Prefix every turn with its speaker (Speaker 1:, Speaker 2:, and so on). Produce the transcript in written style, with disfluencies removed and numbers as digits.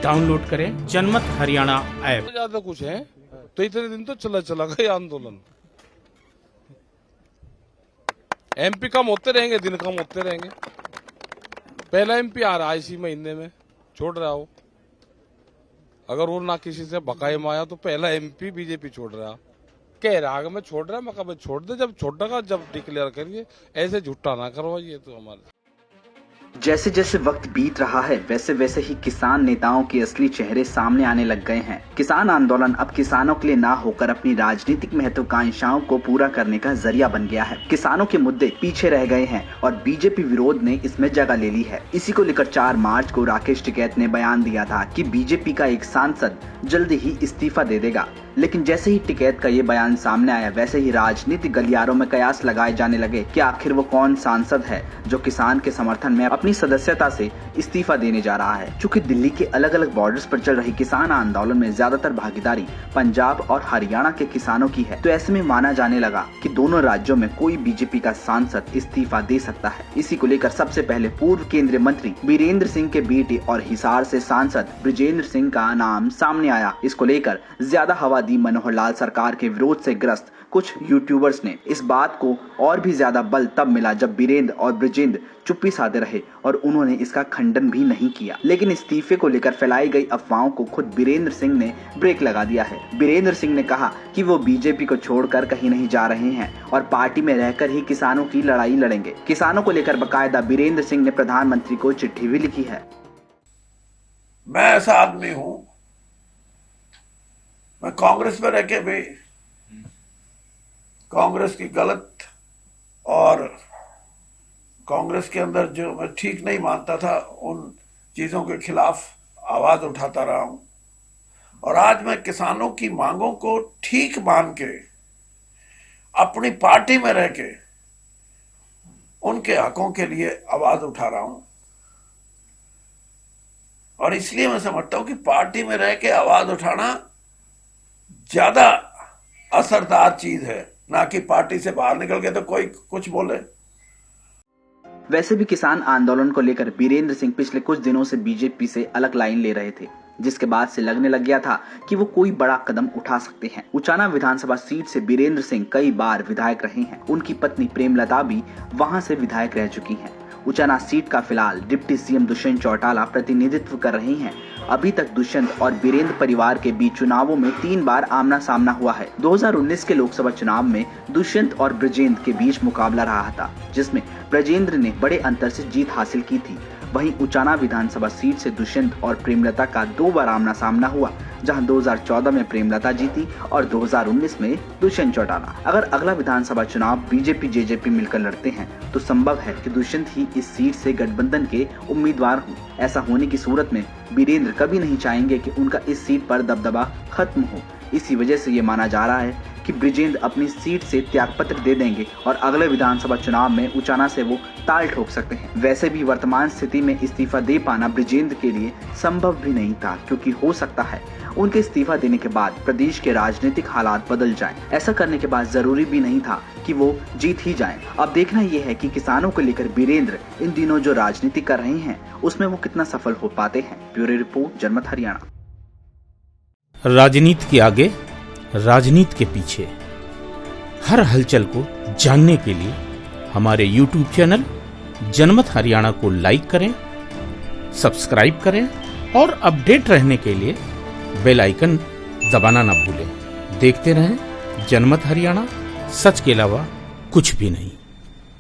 Speaker 1: Download करें जनमत Haryana app.
Speaker 2: ज्यादा कुछ है तो इतने दिन तो चला गया आंदोलन। एमपी कम होते रहेंगे, दिन कम होते रहेंगे। पहला एमपी आ रहा है इसी महीने में, छोड़ रहा हो। अगर वो ना किसी से बकाये में आया तो पहला एमपी बीजेपी छोड़ रहा, कह रहा है मैं छोड़ रहा, मैं कहा छोड़ दे, जब छोड़ेगा जब डिक्लेयर करिए, ऐसे झूठा ना करवाइए। तो हमारे
Speaker 3: जैसे जैसे वक्त बीत रहा है वैसे वैसे ही किसान नेताओं के असली चेहरे सामने आने लग गए हैं। किसान आंदोलन अब किसानों के लिए ना होकर अपनी राजनीतिक महत्वाकांक्षाओं को पूरा करने का जरिया बन गया है। किसानों के मुद्दे पीछे रह गए हैं और बीजेपी विरोध ने इसमें जगह ले ली है। इसी को लेकर 4 मार्च को राकेश टिकैत ने बयान दिया था कि बीजेपी का एक सांसद जल्दी ही इस्तीफा दे देगा। लेकिन जैसे ही टिकैत का ये बयान सामने आया वैसे ही राजनीतिक गलियारों में कयास लगाए जाने लगे कि आखिर वो कौन सांसद है जो किसान के समर्थन में अपनी सदस्यता से इस्तीफा देने जा रहा है। चूंकि दिल्ली के अलग अलग बॉर्डर्स पर चल रही किसान आंदोलन में ज्यादातर भागीदारी पंजाब और हरियाणा के किसानों की है, तो ऐसे में माना जाने लगा कि दोनों राज्यों में कोई बीजेपी का सांसद इस्तीफा दे सकता है। इसी को लेकर सबसे पहले पूर्व केंद्रीय मंत्री बीरेंद्र सिंह के बेटे और हिसार से सांसद ब्रिजेंद्र सिंह का नाम सामने आया। इसको लेकर ज्यादा हवा दी मनोहर लाल सरकार के विरोध से ग्रस्त कुछ यूट्यूबर्स ने। इस बात को और भी ज्यादा बल तब मिला जब बीरेंद्र और ब्रिजेंद्र चुप्पी साधे रहे और उन्होंने इसका खंडन भी नहीं किया। लेकिन इस्तीफे को लेकर फैलाई गई अफवाहों को खुद बीरेंद्र सिंह ने ब्रेक लगा दिया है। बीरेंद्र सिंह ने कहा कि वो बीजेपी को छोड़कर कहीं नहीं जा रहे हैं और पार्टी में रहकर ही किसानों की लड़ाई लड़ेंगे। किसानों को लेकर बाकायदा बीरेंद्र सिंह ने प्रधानमंत्री को चिट्ठी भी लिखी है।
Speaker 4: मैं ऐसा आदमी हूं, मैं कांग्रेस में रह के भी कांग्रेस की गलत और कांग्रेस के अंदर जो मैं ठीक नहीं मानता था उन चीजों के खिलाफ आवाज उठाता रहा हूं। और आज मैं किसानों की मांगों को ठीक मान के अपनी पार्टी में रह के उनके हकों के लिए आवाज उठा रहा हूं। और इसलिए मैं समझता हूं कि पार्टी में रह के आवाज उठाना ज्यादा असरदार चीज है, ना कि पार्टी से बाहर निकल के तो कोई कुछ बोले।
Speaker 3: वैसे भी किसान आंदोलन को लेकर बीरेंद्र सिंह पिछले कुछ दिनों से बीजेपी से अलग लाइन ले रहे थे, जिसके बाद से लगने लग गया था कि वो कोई बड़ा कदम उठा सकते हैं। उचाना विधानसभा सीट से बीरेंद्र सिंह कई बार विधायक रहे हैं। उनकी पत्नी प्रेमलता भी वहां से विधायक रह चुकी हैं। उचाना सीट का फिलहाल डिप्टी सीएम दुष्यंत चौटाला प्रतिनिधित्व कर रहे हैं। अभी तक दुष्यंत और बीरेंद्र परिवार के बीच चुनावों में 3 बार आमना सामना हुआ है। 2019 के लोकसभा चुनाव में दुष्यंत और ब्रजेंद्र के बीच मुकाबला रहा था, जिसमें ब्रजेंद्र ने बड़े अंतर से जीत हासिल की थी। वहीं उचाना विधानसभा सीट से दुष्यंत और प्रेमलता का 2 बार आमना सामना हुआ, जहां 2014 में प्रेमलता जीती और 2019 में दुष्यंत चौटाला। अगर अगला विधानसभा चुनाव बीजेपी जेजेपी मिलकर लड़ते हैं तो संभव है कि दुष्यंत ही इस सीट से गठबंधन के उम्मीदवार हों। ऐसा होने की सूरत में बीरेंद्र कभी नहीं चाहेंगे कि उनका इस सीट पर दबदबा खत्म हो। इसी वजह से ये माना जा रहा है कि ब्रिजेंद्र अपनी सीट से त्यागपत्र दे देंगे और अगले विधानसभा चुनाव में उचाना से वो ताल ठोक सकते हैं। वैसे भी वर्तमान स्थिति में इस्तीफा दे पाना ब्रिजेंद्र के लिए संभव भी नहीं था, क्योंकि हो सकता है उनके इस्तीफा देने के बाद प्रदेश के राजनीतिक हालात बदल जाएं। ऐसा करने के बाद जरूरी भी नहीं था कि वो जीत ही जाएं। अब देखना ये है कि किसानों को लेकर बीरेंद्र इन दिनों जो राजनीति कर रहे हैं उसमें वो कितना सफल हो पाते हैं। ब्यूरो रिपोर्ट, जनमत हरियाणा।
Speaker 1: राजनीति के आगे, राजनीति के पीछे, हर हलचल को जानने के लिए हमारे YouTube चैनल जनमत हरियाणा को लाइक करें, सब्सक्राइब करें और अपडेट रहने के लिए बेल आइकन दबाना ना भूलें। देखते रहें जनमत हरियाणा, सच के अलावा कुछ भी नहीं।